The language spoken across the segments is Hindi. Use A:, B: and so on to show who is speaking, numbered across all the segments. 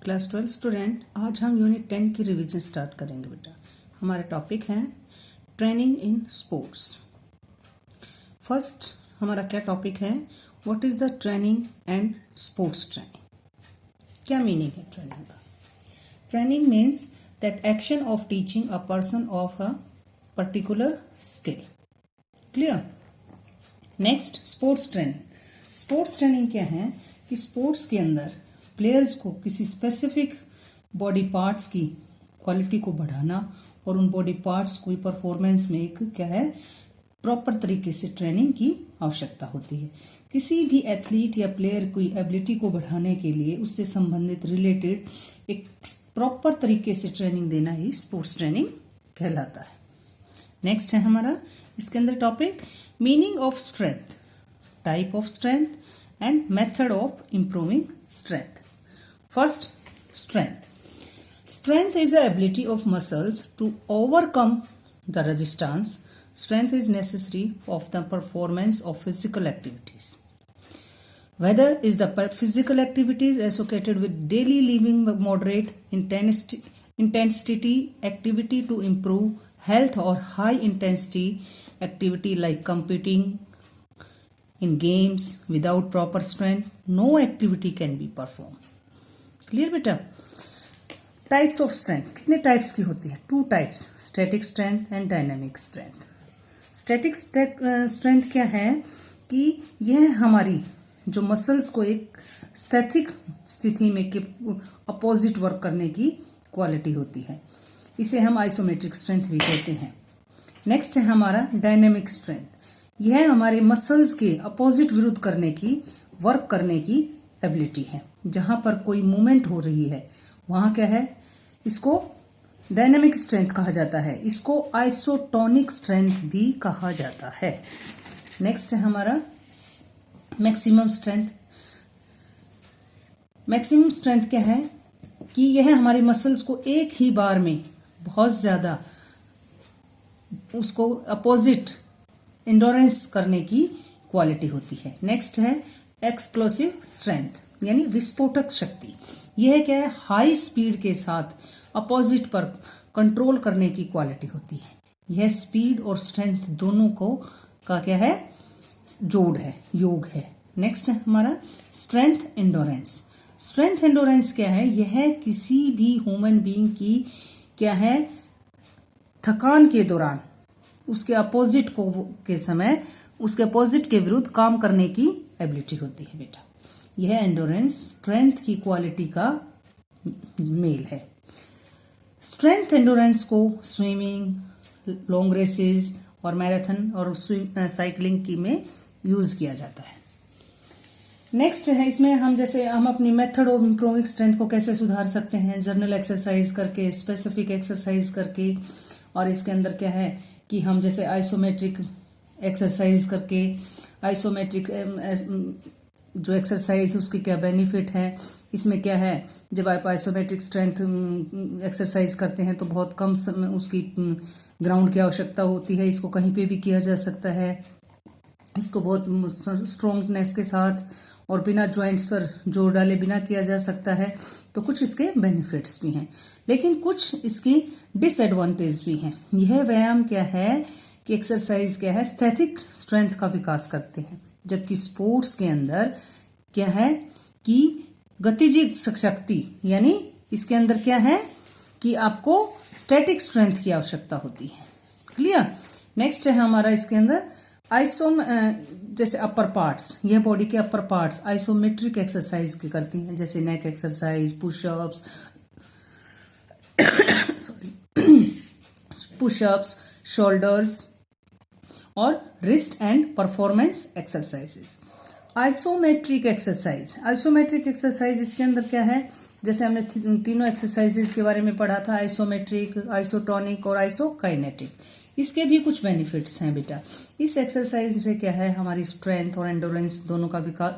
A: क्लास 12 स्टूडेंट, आज हम यूनिट 10 की रिवीजन स्टार्ट करेंगे बेटा। हमारा टॉपिक है ट्रेनिंग इन स्पोर्ट्स। फर्स्ट हमारा क्या टॉपिक है, what is the training and sports training. क्या मीनिंग है ट्रेनिंग का? Training means that action of teaching a person of a particular skill. Clear? Next, sports training. Sports training क्या है कि स्पोर्ट्स के अंदर प्लेयर्स को किसी स्पेसिफिक बॉडी पार्ट्स की क्वालिटी को बढ़ाना और उन बॉडी पार्ट्स को परफॉर्मेंस में एक क्या है प्रॉपर तरीके से ट्रेनिंग की आवश्यकता होती है। किसी भी एथलीट या प्लेयर की एबिलिटी को बढ़ाने के लिए उससे संबंधित रिलेटेड एक प्रॉपर तरीके से ट्रेनिंग देना ही स्पोर्ट्स ट्रेनिंग कहलाता है। नेक्स्ट है हमारा इसके अंदर topic meaning of strength, type of strength and method of improving strength. First, strength. Strength is the ability of muscles to overcome the resistance. Strength is necessary of the performance of physical activities. Whether is the physical activities associated with daily living, moderate intensity activity to improve health, or high intensity activity like competing in games without proper strength, no activity can be performed. Clear बेटा? टाइप्स ऑफ स्ट्रेंथ कितने टाइप्स की होती है? 2 types, static strength and dynamic strength. Static strength क्या है कि यह हमारी जो मसल्स को एक स्थैतिक स्थिति में के अपोजिट वर्क करने की क्वालिटी होती है। इसे हम आइसोमेट्रिक स्ट्रेंथ भी कहते हैं। नेक्स्ट है हमारा डायनामिक स्ट्रेंथ। यह हमारे मसल्स के अपोजिट विरुद्ध करने की वर्क करने की एबिलिटी है। जहां पर कोई मूवमेंट हो रही है वहां क्या है, इसको डायनामिक स्ट्रेंथ कहा जाता है। इसको आइसोटोनिक स्ट्रेंथ भी कहा जाता है। नेक्स्ट है हमारा मैक्सिमम स्ट्रेंथ। मैक्सिमम स्ट्रेंथ क्या है कि यह हमारे मसल्स को एक ही बार में बहुत ज्यादा उसको अपोजिट एंडोरेंस करने की क्वालिटी होती है। नेक्स्ट है एक्सप्लोसिव स्ट्रेंथ यानी विस्फोटक शक्ति। यह क्या है, हाई स्पीड के साथ अपोजिट पर कंट्रोल करने की क्वालिटी होती है। यह स्पीड और स्ट्रेंथ दोनों को का क्या है, जोड़ है, योग है। नेक्स्ट है हमारा स्ट्रेंथ एंडोरेंस। स्ट्रेंथ एंडोरेंस क्या है, यह किसी भी ह्यूमन बीइंग की क्या है थकान के दौरान उसके अपोजिट को के समय उसके अपोजिट के विरुद्ध काम करने की एबिलिटी होती है बेटा। यह एंडोरेंस स्ट्रेंथ की क्वालिटी का मेल है। स्ट्रेंथ एंडोरेंस को स्विमिंग, लॉन्ग रेसेस और मैराथन और साइकिलिंग की में यूज किया जाता है। नेक्स्ट है इसमें हम अपनी मेथड ऑफ इंप्रूविंग स्ट्रेंथ को कैसे सुधार सकते हैं, जर्नल एक्सरसाइज करके, स्पेसिफिक एक्सरसाइज करके। और इसके अंदर क्या है कि हम जैसे आइसोमेट्रिक एक्सरसाइज करके, आइसोमेट्रिक जो एक्सरसाइज है उसके क्या बेनिफिट है, इसमें क्या है, जब आप आइसोमेट्रिक स्ट्रेंथ एक्सरसाइज करते हैं तो बहुत कम समय उसकी ग्राउंड की आवश्यकता होती है। इसको कहीं पे भी किया जा सकता है। इसको बहुत स्ट्रोंगनेस के साथ और बिना जॉइंट्स पर जोर डाले बिना किया जा सकता है। तो कुछ इसके बेनिफिट्स भी हैं, लेकिन कुछ इसकी डिसएडवांटेज भी हैं। यह व्यायाम क्या है कि एक्सरसाइज क्या है, स्थैतिक स्ट्रेंथ का विकास करते हैं, जबकि स्पोर्ट्स के अंदर क्या है कि गतिज शक्ति यानी इसके अंदर क्या है कि आपको स्टैटिक स्ट्रेंथ की आवश्यकता होती है। क्लियर? नेक्स्ट है हमारा इसके अंदर जैसे अपर पार्ट्स, यह बॉडी के अपर पार्ट्स आइसोमेट्रिक एक्सरसाइज की करती हैं, जैसे नेक एक्सरसाइज, पुशअप्स, शोल्डर्स और wrist and performance exercises. Isometric exercise इसके अंदर क्या है, जैसे हमने तीनों एक्सरसाइजेस के बारे में पढ़ा था, आइसोमेट्रिक, आइसोटोनिक और आइसोकाइनेटिक। इसके भी कुछ बेनिफिट्स हैं बेटा। इस एक्सरसाइज से क्या है, हमारी स्ट्रेंथ और एंडोरेंस दोनों का विकास,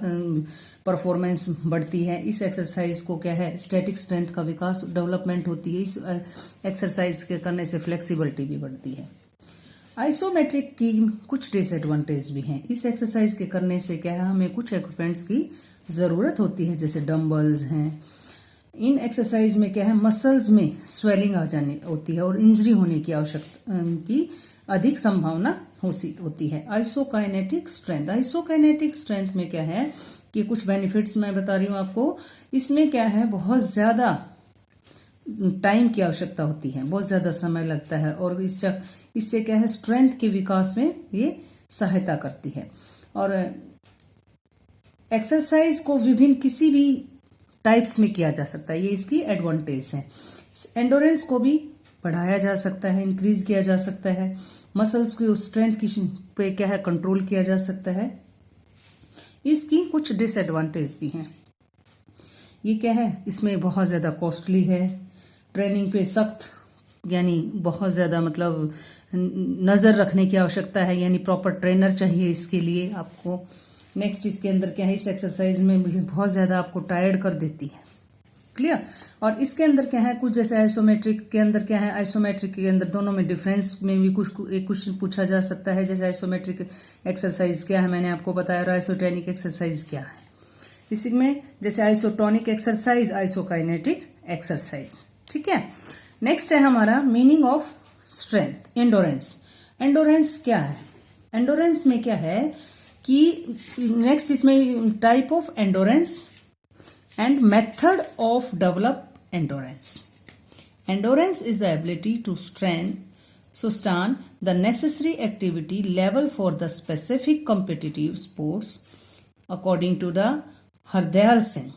A: परफॉर्मेंस बढ़ती है। इस एक्सरसाइज को क्या है, स्टैटिक स्ट्रेंथ का विकास, डेवलपमेंट होती है। इस एक्सरसाइज के करने से फ्लेक्सिबिलिटी भी बढ़ती है। आइसोमेट्रिक की कुछ डिसएडवांटेज भी हैं। इस एक्सरसाइज के करने से क्या है, हमें कुछ इक्विपमेंट्स की जरूरत होती है, जैसे डंबल्स हैं, इन एक्सरसाइज में क्या है, मसल्स में स्वेलिंग आ जाने होती है और इंजरी होने की आवश्यकता की अधिक संभावना होती है। आइसोकाइनेटिक स्ट्रेंथ, आइसोकाइनेटिक स्ट्रेंथ में क्या है कि कुछ बेनिफिट्स मैं बता रही हूं आपको। इसमें क्या है, बहुत ज्यादा टाइम की आवश्यकता होती है, बहुत ज्यादा समय लगता है और इससे क्या है, स्ट्रेंथ के विकास में ये सहायता करती है। और एक्सरसाइज को विभिन्न किसी भी टाइप्स में किया जा सकता है, ये इसकी एडवांटेज है। एंडोरेंस को भी बढ़ाया जा सकता है, इंक्रीज किया जा सकता है। मसल्स की स्ट्रेंथ की पे क्या है, कंट्रोल किया जा सकता है। इसकी कुछ डिसएडवांटेज भी हैं। ये क्या है, इसमें बहुत ज्यादा कॉस्टली है, ट्रेनिंग पे सख्त यानी बहुत ज्यादा मतलब नजर रखने की आवश्यकता है, यानी प्रॉपर ट्रेनर चाहिए इसके लिए आपको। नेक्स्ट इसके अंदर क्या है, इस एक्सरसाइज में बहुत ज्यादा आपको टायर्ड कर देती है, क्लियर। और इसके अंदर क्या है, कुछ जैसे आइसोमेट्रिक के अंदर क्या है, आइसोमेट्रिक के अंदर दोनों में डिफरेंस में भी कुछ एक क्वेश्चन पूछा जा सकता है। जैसे आइसोमेट्रिक एक्सरसाइज क्या है मैंने आपको बताया, और आइसोटेनिक एक्सरसाइज क्या है। इसी में जैसे आइसोटोनिक एक्सरसाइज, आइसोकाइनेटिक एक्सरसाइज, ठीक है। नेक्स्ट है हमारा meaning of strength, endurance. Endurance क्या है, एंडोरेंस में क्या है कि नेक्स्ट इसमें type of endurance and method of develop endurance. Endurance is the ability to sustain the necessary activity level for the specific competitive sports according to the Hardayal Singh.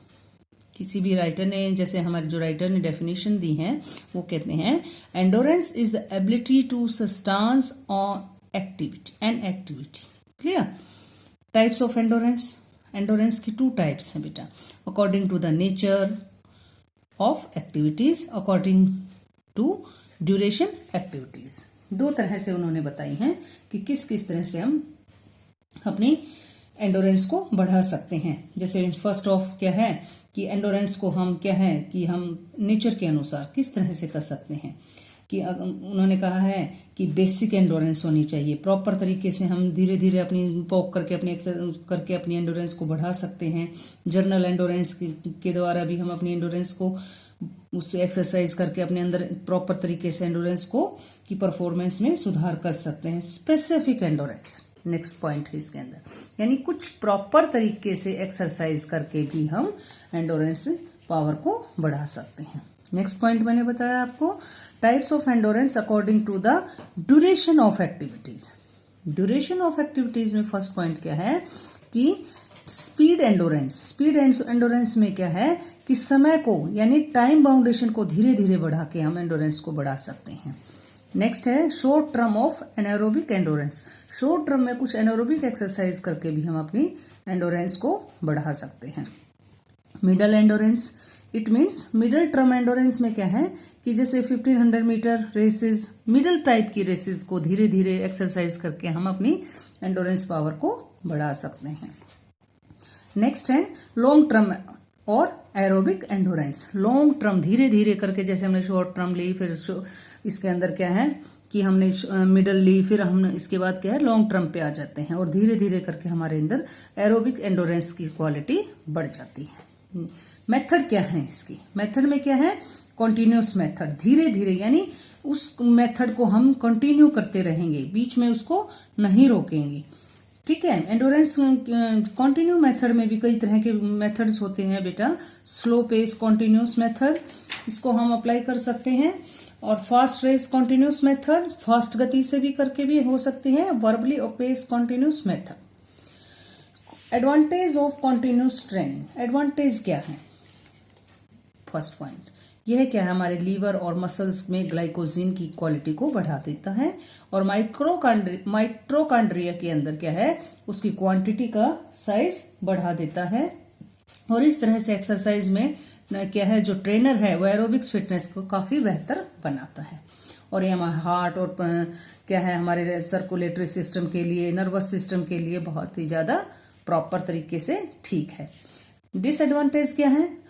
A: किसी भी राइटर ने, जैसे हमारे जो राइटर ने डेफिनेशन दी है, वो कहते हैं endurance is the ability to sustain on activity. Clear. Types of endurance, endurance की 2 टाइप्स हैं बेटा, according to the nature of activities, according to duration activities. 2 तरह से उन्होंने बताई हैं कि किस किस तरह से हम अपनी एंडोरेंस को बढ़ा सकते हैं। जैसे फर्स्ट ऑफ क्या है कि एंडोरेंस को हम क्या है कि हम नेचर के अनुसार किस तरह से कर सकते हैं, कि उन्होंने कहा है कि बेसिक एंडोरेंस होनी चाहिए, प्रॉपर तरीके से हम धीरे धीरे अपनी वॉक करके अपनी एक्सरसाइज करके अपनी एंडोरेंस को बढ़ा सकते हैं। जर्नल एंडोरेंस के द्वारा भी हम अपनी एंडोरेंस को उससे एक्सरसाइज करके अपने अंदर प्रॉपर तरीके से एंडोरेंस को की परफॉर्मेंस में सुधार कर सकते हैं। स्पेसिफिक एंडोरेंस नेक्स्ट पॉइंट है इसके अंदर, यानी कुछ प्रॉपर तरीके से एक्सरसाइज करके भी हम एंडोरेंस पावर को बढ़ा सकते हैं। नेक्स्ट पॉइंट मैंने बताया आपको, types of endurance according to the duration of activities. Duration of activities में फर्स्ट पॉइंट क्या है कि स्पीड एंडोरेंस। स्पीड एंडोरेंस में क्या है कि समय को यानी टाइम बाउंडेशन को धीरे धीरे बढ़ा के हम एंडोरेंस को बढ़ा सकते हैं। नेक्स्ट है short term of anaerobic endurance. Short term में कुछ एनारोबिक एक्सरसाइज करके भी हम अपनी एंडोरेंस को बढ़ा सकते हैं। Middle endurance, it means middle term endurance में क्या है कि जैसे 1500 मीटर रेसेस, मिडल टाइप की रेसेस को धीरे धीरे एक्सरसाइज करके हम अपनी एंडोरेंस पावर को बढ़ा सकते हैं। नेक्स्ट है लॉन्ग टर्म और एरोबिक एंडोरेंस। लॉन्ग टर्म धीरे धीरे करके, जैसे हमने शॉर्ट टर्म ली, फिर इसके अंदर क्या है कि हमने मिडल ली, फिर हम इसके बाद क्या है लॉन्ग टर्म पे आ जाते हैं और धीरे धीरे करके हमारे अंदर एरोबिक एंडोरेंस की क्वालिटी बढ़ जाती है। मेथड क्या है इसकी, मेथड में क्या है कॉन्टिन्यूस मेथड, धीरे धीरे यानी उस मेथड को हम कंटिन्यू करते रहेंगे, बीच में उसको नहीं रोकेंगे। ठीक है। एंडोरेंस कंटिन्यू मेथड में भी कई तरह के मेथड्स होते हैं बेटा। स्लो पेस कॉन्टिन्यूस मेथड, इसको हम अप्लाई कर सकते हैं, और fast race continuous method, fast गति से भी करके भी हो सकती है। वर्बली और pace continuous method. Advantage of continuous training, advantage क्या है? फर्स्ट पॉइंट यह क्या है, हमारे लीवर और मसल्स में ग्लाइकोजिन की क्वालिटी को बढ़ा देता है, और माइट्रोकॉन्ड्रिया के अंदर क्या है उसकी क्वांटिटी का साइज बढ़ा देता है। और इस तरह से एक्सरसाइज में क्या है जो ट्रेनर है वो एरोबिक्स फिटनेस को काफी बेहतर बनाता है, और ये हमारे हार्ट और क्या है हमारे सर्कुलेटरी सिस्टम के लिए, नर्वस सिस्टम के लिए बहुत ही ज्यादा प्रॉपर तरीके से ठीक है। डिसएडवांटेज क्या है?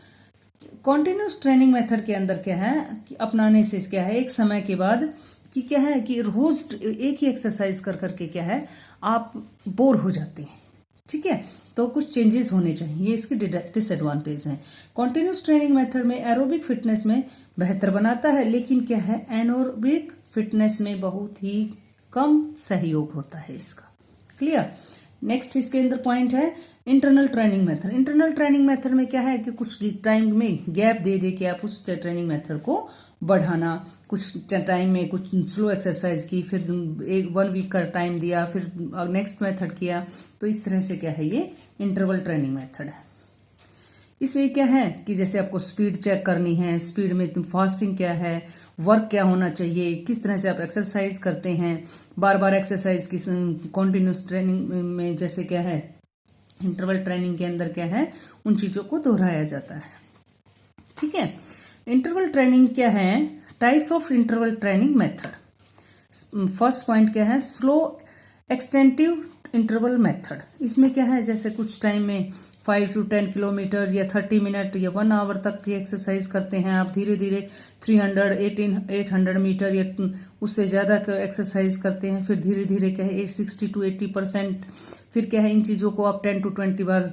A: कॉन्टिन्यूस ट्रेनिंग मेथड के अंदर क्या है कि अपनाने से क्या है एक समय के बाद कि क्या है कि रोज एक ही एक्सरसाइज कर करके क्या है आप बोर हो जाते हैं। ठीक है, तो कुछ चेंजेस होने चाहिए, ये इसकी डिसएडवांटेज है। कॉन्टिन्यूस ट्रेनिंग मेथड में एरोबिक फिटनेस में बेहतर बनाता है, लेकिन क्या है, एनोबिक फिटनेस में बहुत ही कम सहयोग होता है इसका। क्लियर। नेक्स्ट इसके अंदर पॉइंट है internal training method. Internal training method में क्या है कि कुछ टाइम में गैप दे दे के आप उस ट्रेनिंग मेथड को बढ़ाना, कुछ टाइम में कुछ स्लो एक्सरसाइज की, फिर 1 वीक का टाइम दिया, फिर नेक्स्ट मेथड किया, तो इस तरह से क्या है, ये इंटरवल ट्रेनिंग मेथड है। इसमें क्या है कि जैसे आपको स्पीड चेक करनी है, स्पीड में तुम फास्टिंग क्या है, वर्क क्या होना चाहिए, किस तरह से आप एक्सरसाइज करते हैं, बार बार एक्सरसाइज की कॉन्टिन्यूस ट्रेनिंग में जैसे क्या है, इंटरवल ट्रेनिंग के अंदर क्या है, उन चीजों को दोहराया जाता है। ठीक है। इंटरवल ट्रेनिंग क्या है, types of interval training method. First point क्या है, स्लो एक्सटेंटिव इंटरवल मेथड। इसमें क्या है, जैसे कुछ टाइम में 5 to 10 किलोमीटर या 30 मिनट या 1 आवर तक की एक्सरसाइज करते हैं आप, धीरे धीरे 800 मीटर या उससे ज्यादा एक्सरसाइज करते हैं, फिर धीरे धीरे क्या है 60 to 80%, फिर क्या है इन चीजों को आप 10 to 20 बार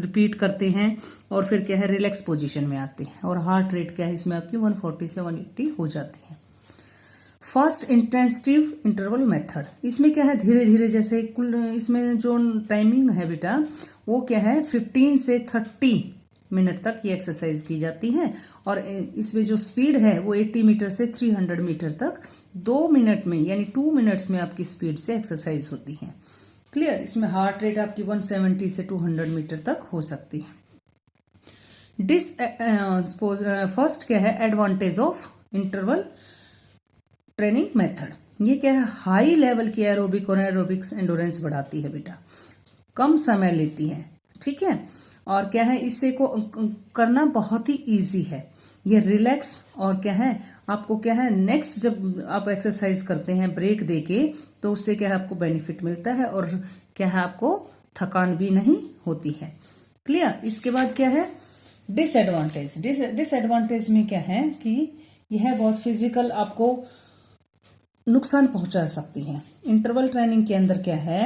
A: रिपीट करते हैं, और फिर क्या है रिलैक्स पोजीशन में आते हैं, और हार्ट रेट क्या है इसमें आपकी 140 से 180 हो जाती है। फास्ट इंटेंसिव इंटरवल मेथड, इसमें क्या है धीरे धीरे, जैसे कुल इसमें जो टाइमिंग है बेटा वो क्या है 15 से 30 मिनट तक ये एक्सरसाइज की जाती है, और इसमें जो स्पीड है वो 80 मीटर से 300 मीटर तक 2 मिनट में यानी 2 मिनट्स में आपकी स्पीड से एक्सरसाइज होती है। क्लियर। इसमें हार्ट रेट आपकी 170 से 200 मीटर तक हो सकती है। फर्स्ट क्या है, advantage of interval training method. ये क्या है, हाई लेवल की एरोबिक और एरोबिक्स एंडोरेंस बढ़ाती है बेटा, कम समय लेती है। ठीक है। और क्या है, इससे को करना बहुत ही इजी है, ये रिलैक्स, और क्या है आपको क्या है नेक्स्ट जब आप एक्सरसाइज करते हैं ब्रेक देके, तो उससे क्या है आपको बेनिफिट मिलता है, और क्या है आपको थकान भी नहीं होती है। क्लियर। इसके बाद क्या है डिसएडवांटेज। डिसएडवांटेज में क्या है कि यह बहुत फिजिकल आपको नुकसान पहुंचा सकती है। इंटरवल ट्रेनिंग के अंदर क्या है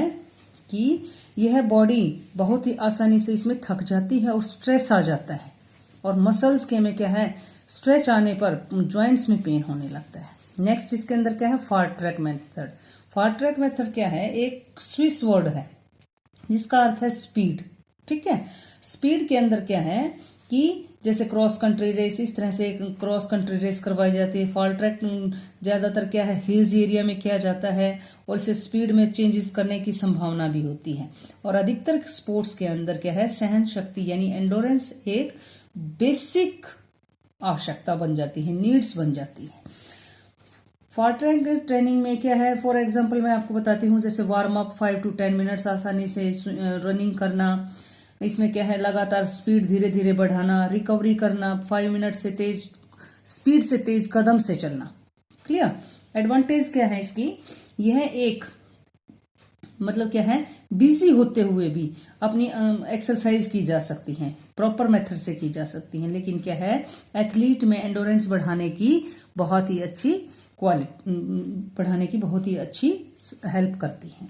A: कि यह बॉडी बहुत ही आसानी से इसमें थक जाती है और स्ट्रेस आ जाता है, और मसल्स के में क्या है स्ट्रेच आने पर जॉइंट्स में पेन होने लगता है। नेक्स्ट इसके अंदर क्या है fast track method. Fast track method क्या है, एक स्विस वर्ड है जिसका अर्थ है स्पीड। ठीक है। स्पीड के अंदर क्या है कि जैसे क्रॉस कंट्री रेस, इस तरह से क्रॉस कंट्री रेस करवाई जाती है। फास्ट ट्रैक ज्यादातर क्या है हिल्स एरिया में किया जाता है, और इसे स्पीड में चेंजेस करने की संभावना भी होती है। और अधिकतर स्पोर्ट्स के अंदर क्या है सहन शक्ति यानी एंडोरेंस एक बेसिक आवश्यकता बन जाती है, नीड्स बन जाती है। फास्ट ट्रैक ट्रेनिंग में क्या है, फॉर एग्जाम्पल मैं आपको बताती हूँ, जैसे वार्म अप 5 to 10 मिनट्स आसानी से रनिंग करना, इसमें क्या है लगातार स्पीड धीरे धीरे बढ़ाना, रिकवरी करना, 5 मिनट से तेज स्पीड से तेज कदम से चलना। क्लियर। एडवांटेज क्या है इसकी, यह एक मतलब क्या है बिजी होते हुए भी अपनी एक्सरसाइज की जा सकती है, प्रॉपर मेथड से की जा सकती है, लेकिन क्या है एथलीट में एंडोरेंस बढ़ाने की बहुत ही अच्छी हेल्प करती है।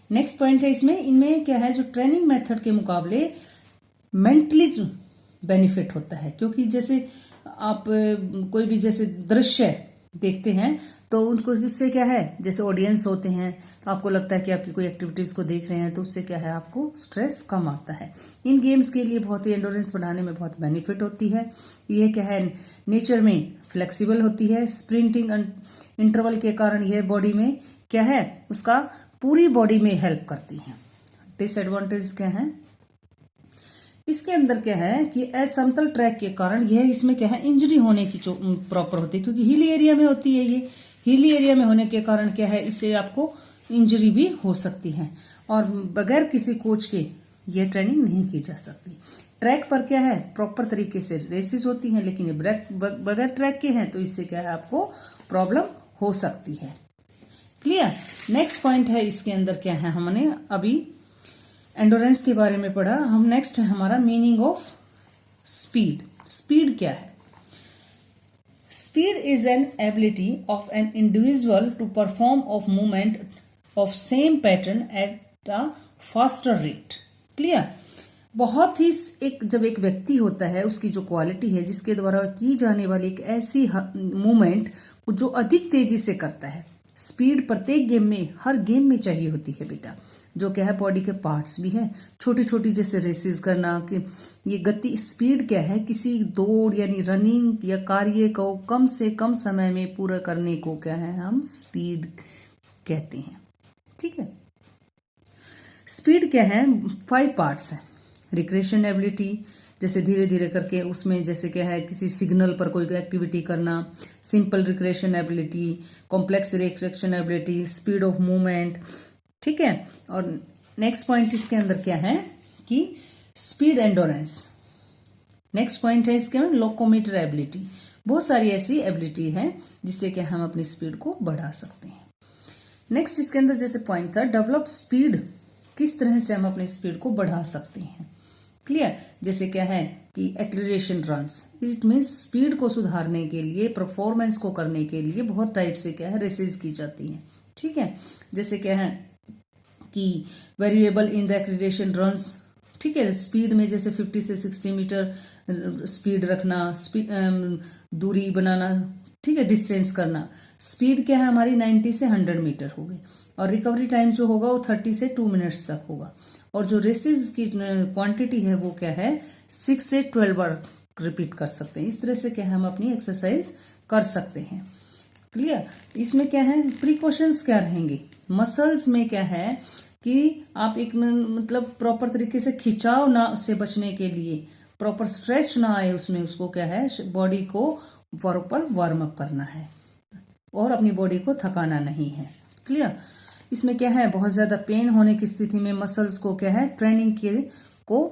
A: नेक्स्ट पॉइंट है इसमें, इनमें क्या है जो ट्रेनिंग मेथड के मुकाबले मेंटली बेनिफिट होता है, क्योंकि जैसे आप कोई भी जैसे दृश्य देखते हैं तो उनको इससे क्या है जैसे ऑडियंस होते हैं तो आपको लगता है कि आपकी कोई एक्टिविटीज को देख रहे हैं, तो उससे क्या है आपको स्ट्रेस कम आता है। इन गेम्स के लिए बहुत ही एंडोरेंस बढ़ाने में बहुत बेनिफिट होती है। ये क्या है नेचर में फ्लेक्सिबल होती है। स्प्रिंटिंग इंटरवल के कारण यह बॉडी में क्या है उसका पूरी बॉडी में हेल्प करती है। डिसएडवांटेज क्या है इसके अंदर क्या है कि असमतल ट्रैक के कारण यह इसमें क्या है इंजरी होने की प्रॉपर होती है, क्योंकि हिली एरिया में होती है। ये हिली एरिया में होने के कारण क्या है इससे आपको इंजरी भी हो सकती है, और बगैर किसी कोच के ये ट्रेनिंग नहीं की जा सकती। ट्रैक पर क्या है प्रॉपर तरीके से रेसेस होती हैं, लेकिन ये बगैर ट्रैक के हैं तो इससे क्या है आपको प्रॉब्लम हो सकती है। क्लियर। नेक्स्ट पॉइंट है इसके अंदर क्या है, हमने अभी एंडोरेंस के बारे में पढ़ा, हम नेक्स्ट है हमारा मीनिंग ऑफ स्पीड। स्पीड क्या है? Speed is an ability of an individual to perform of movement of same pattern at a faster rate. Clear. बहुत ही जब एक व्यक्ति होता है, उसकी जो क्वालिटी है, जिसके द्वारा की जाने वाली एक ऐसी मूवमेंट जो अधिक तेजी से करता है, स्पीड प्रत्येक गेम में, हर गेम में चाहिए होती है बेटा। जो क्या है, बॉडी के पार्ट्स भी हैं, छोटी छोटी जैसे रेसेस करना, कि ये गति स्पीड क्या है, किसी दौड़ यानी रनिंग या कार्य को कम से कम समय में पूरा करने को क्या है, हम स्पीड कहते हैं। ठीक है, स्पीड क्या है, 5 पार्ट्स है। रिक्रिएशन एबिलिटी, जैसे धीरे धीरे करके उसमें जैसे क्या है, किसी सिग्नल पर कोई एक्टिविटी करना, simple recreation ability, complex recreation ability, speed of movement. ठीक है, और नेक्स्ट पॉइंट इसके अंदर क्या है कि स्पीड एंडोरेंस। नेक्स्ट पॉइंट है इसके अंदर लोकोमीटर एबिलिटी। बहुत सारी ऐसी एबिलिटी है जिससे कि हम अपनी स्पीड को बढ़ा सकते हैं। नेक्स्ट इसके अंदर जैसे पॉइंट था डेवलप स्पीड, किस तरह से हम अपनी स्पीड को बढ़ा सकते हैं। क्लियर, जैसे क्या है कि acceleration runs, it means speed को सुधारने के लिए, परफॉर्मेंस को करने के लिए बहुत टाइप से क्या है रेसेस की जाती हैं। ठीक है, जैसे क्या है कि variable in the acceleration runs. ठीक है, स्पीड में जैसे 50 से 60 मीटर स्पीड रखना, दूरी बनाना, ठीक है, डिस्टेंस करना। स्पीड क्या है हमारी 90 से 100 मीटर होगी, और रिकवरी टाइम जो होगा वो 30 से 2 मिनट्स तक होगा। और जो रेसेस की क्वांटिटी है वो क्या है, 6 से 12 बार रिपीट कर सकते हैं। इस तरह से क्या है, हम अपनी एक्सरसाइज कर सकते हैं। क्लियर, इसमें क्या है, प्रिकॉशंस क्या रहेंगे। मसल्स में क्या है कि आप एक मतलब प्रॉपर तरीके से खिंचाव ना से बचने के लिए, प्रॉपर स्ट्रेच ना आए उसमें, उसको क्या है, बॉडी को प्रॉपर वार्म अप करना है और अपनी बॉडी को थकाना नहीं है। क्लियर, इसमें क्या है, बहुत ज्यादा पेन होने की स्थिति में मसल्स को क्या है, ट्रेनिंग के को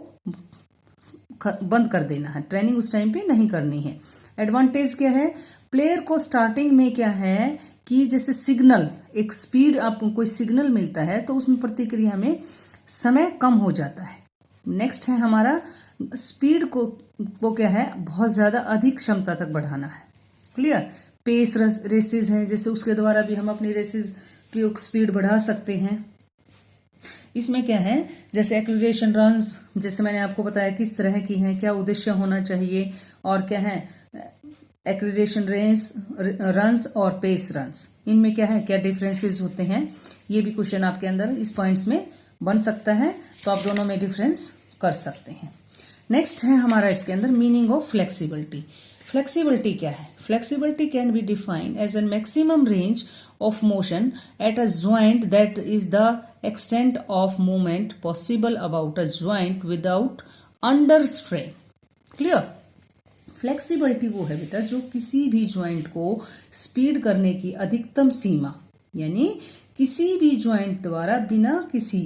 A: बंद कर देना है, ट्रेनिंग उस टाइम पे नहीं करनी है। एडवांटेज क्या है, प्लेयर को स्टार्टिंग में क्या है कि जैसे सिग्नल, एक स्पीड आपको कोई सिग्नल मिलता है तो उसमें प्रतिक्रिया में समय कम हो जाता है। नेक्स्ट है हमारा स्पीड को क्या है, बहुत ज्यादा अधिक क्षमता तक बढ़ाना है। क्लियर, पेस रेसेस है, जैसे उसके द्वारा भी हम अपनी रेसेस की स्पीड बढ़ा सकते हैं। इसमें क्या है, जैसे एक्सीलरेशन रन्स, जैसे मैंने आपको बताया किस तरह की हैं, क्या उद्देश्य होना चाहिए, और क्या है एक्सीलरेशन रन्स और पेस रन्स, इनमें क्या है, क्या डिफरेंसेस होते हैं। ये भी क्वेश्चन आपके अंदर इस पॉइंट्स में बन सकता है, तो आप दोनों में डिफरेंस कर सकते हैं। नेक्स्ट है हमारा इसके अंदर मीनिंग ऑफ फ्लेक्सिबिलिटी। फ्लेक्सिबिलिटी क्या है, flexibility can be defined as an maximum range of motion at a joint that is the extent of movement possible about a joint without under strain. Clear? Flexibility वो है बेटा जो किसी भी ज्वाइंट को स्पीड करने की अधिकतम सीमा, यानी किसी भी ज्वाइंट द्वारा बिना किसी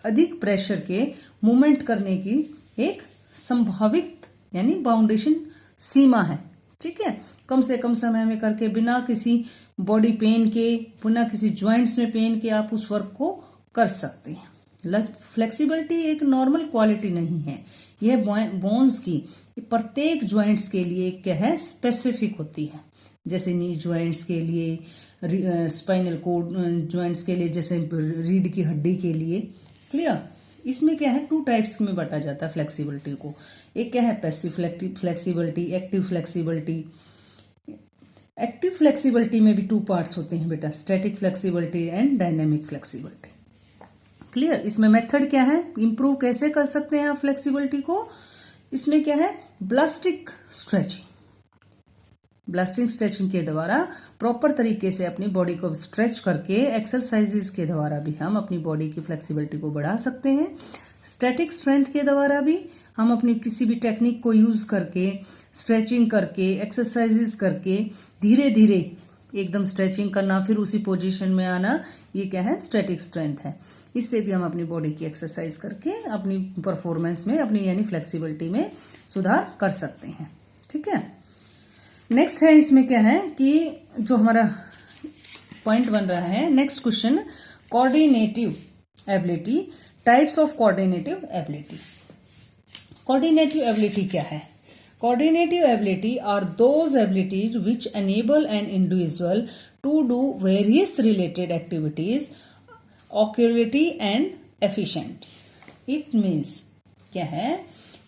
A: अधिक प्रेशर के मूवमेंट करने की एक संभावित यानी बाउंडेशन सीमा है। ठीक है, कम से कम समय में करके, बिना किसी बॉडी पेन के, बिना किसी ज्वाइंट्स में पेन के आप उस वर्क को कर सकते हैं। फ्लेक्सिबिलिटी एक नॉर्मल क्वालिटी नहीं है, यह बोन्स की प्रत्येक ज्वाइंट्स के लिए क्या है, स्पेसिफिक होती है। जैसे नी ज्वाइंट्स के लिए, स्पाइनल कोड ज्वाइंट्स के लिए, जैसे रीढ़ की हड्डी के लिए। क्लियर, इसमें क्या है, 2 टाइप्स में बांटा जाता है फ्लेक्सिबिलिटी को। एक क्या है passive flexibility, active flexibility. Active flexibility में भी 2 पार्ट्स होते हैं बेटा, static flexibility and dynamic flexibility. Clear, इसमें मेथड क्या है, इंप्रूव कैसे कर सकते हैं आप फ्लेक्सिबिलिटी को। इसमें क्या है, ब्लास्टिक स्ट्रेचिंग। ब्लास्टिंग स्ट्रेचिंग के द्वारा प्रॉपर तरीके से अपनी बॉडी को स्ट्रेच करके एक्सरसाइजेस के द्वारा भी हम अपनी बॉडी की फ्लेक्सिबिलिटी को बढ़ा सकते हैं। स्टैटिक स्ट्रेंथ के द्वारा भी हम अपनी किसी भी टेक्निक को यूज करके, स्ट्रेचिंग करके, एक्सरसाइजेस करके धीरे धीरे एकदम स्ट्रेचिंग करना, फिर उसी पोजीशन में आना, ये क्या है, स्टैटिक स्ट्रेंथ है। इससे भी हम अपनी बॉडी की एक्सरसाइज करके अपनी परफॉर्मेंस में, अपनी यानी फ्लेक्सिबिलिटी में सुधार कर सकते हैं। ठीक है, नेक्स्ट है इसमें क्या है कि जो हमारा पॉइंट बन रहा है, next question, coordinative ability, types of coordinative ability. Coordinative ability क्या है, coordinative ability are those abilities which enable an individual to do various related activities accurately and efficient. It means क्या है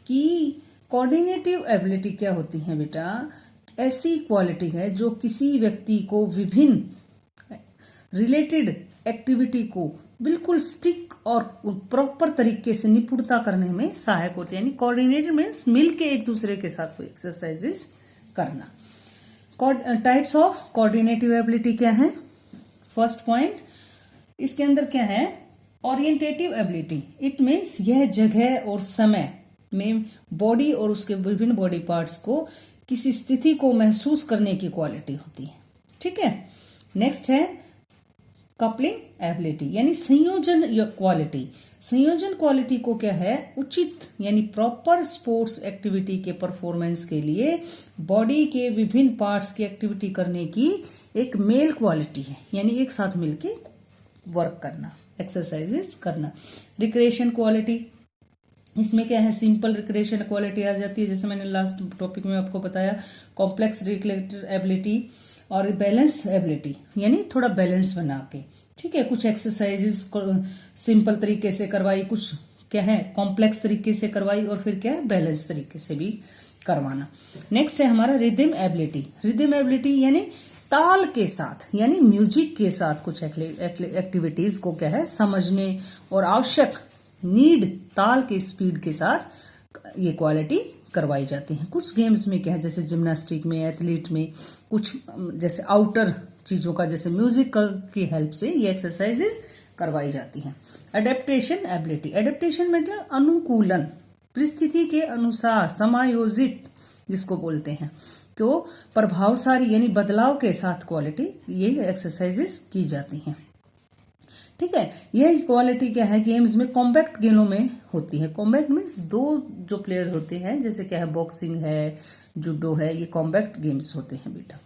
A: कि कोऑर्डिनेटिव एबिलिटी क्या होती है बेटा, ऐसी क्वालिटी है जो किसी व्यक्ति को विभिन्न रिलेटेड एक्टिविटी को बिल्कुल स्टिक और प्रॉपर तरीके से निपुणता करने में सहायक होती है। यानी कोऑर्डिनेटेड मीन्स मिलके एक दूसरे के साथ कोई एक्सरसाइजेस करना। टाइप्स ऑफ कोऑर्डिनेटिव एबिलिटी क्या है? फर्स्ट पॉइंट इसके अंदर क्या है, ओरिएंटेटिव एबिलिटी। इट मीन्स यह जगह और समय में बॉडी और उसके विभिन्न बॉडी पार्ट्स को किसी स्थिति को महसूस करने की क्वालिटी होती है। ठीक है। नेक्स्ट है कपलिंग एबिलिटी, यानी संयोजन क्वालिटी। संयोजन क्वालिटी को क्या है, उचित यानी प्रॉपर स्पोर्ट्स एक्टिविटी के परफॉर्मेंस के लिए बॉडी के विभिन्न पार्ट्स की एक्टिविटी करने की एक मेल क्वालिटी है, यानी एक साथ मिलके वर्क करना, एक्सरसाइजेस करना। रिक्रिएशन क्वालिटी, इसमें क्या है, सिंपल रिक्रिएशन क्वालिटी आ जाती है, जैसे मैंने लास्ट टॉपिक में आपको बताया। कॉम्प्लेक्स रिक्रिएटर एबिलिटी और बैलेंस एबिलिटी, यानी थोड़ा बैलेंस बना के, ठीक है, कुछ एक्सरसाइजेस सिंपल तरीके से करवाई, कुछ क्या है कॉम्प्लेक्स तरीके से करवाई, और फिर क्या है बैलेंस तरीके से भी करवाना। नेक्स्ट है हमारा रिदम एबिलिटी। रिदम एबिलिटी यानी ताल के साथ, यानी म्यूजिक के साथ कुछ एक्टिविटीज को क्या है समझने और आवश्यक नीड ताल के स्पीड के साथ ये क्वालिटी करवाई जाती है। कुछ गेम्स में क्या है, जैसे जिम्नास्टिक में, एथलीट में, कुछ जैसे आउटर चीजों का जैसे म्यूजिक की हेल्प से ये एक्सरसाइजेस करवाई जाती हैं। अडेप्टेशन एबिलिटी, एडेप्टेशन मतलब अनुकूलन, परिस्थिति के अनुसार समायोजित जिसको बोलते हैं, तो प्रभावशाली यानी बदलाव के साथ क्वालिटी ये एक्सरसाइजेस की जाती हैं। ठीक है। यह क्वालिटी क्या है, गेम्स में कॉम्बैक्ट गेमों में होती है। कॉम्बैक्ट मीन्स दो जो प्लेयर होते हैं, जैसे क्या है बॉक्सिंग है, जूडो है, ये कॉम्बैक्ट गेम्स होते हैं बेटा।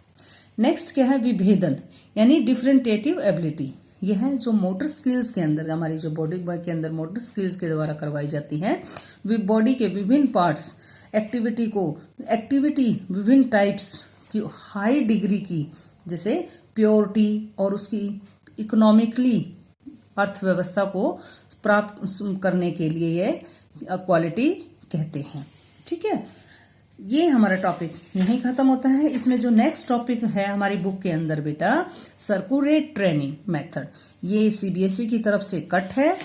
A: नेक्स्ट क्या है विभेदन, यानी डिफरेंटेटिव एबिलिटी। यह है जो मोटर स्किल्स के अंदर, हमारी जो बॉडी के अंदर मोटर स्किल्स के द्वारा करवाई जाती है। बॉडी के विभिन्न पार्ट्स एक्टिविटी विभिन्न टाइप्स की हाई डिग्री की, जैसे प्योरिटी और उसकी इकोनॉमिकली अर्थव्यवस्था को प्राप्त करने के लिए ये क्वालिटी कहते हैं। ठीक है। ये हमारा टॉपिक यहीं खत्म होता है। इसमें जो नेक्स्ट टॉपिक है हमारी बुक के अंदर बेटा, सर्कुलेट ट्रेनिंग मेथड, ये सीबीएसई की तरफ से कट है।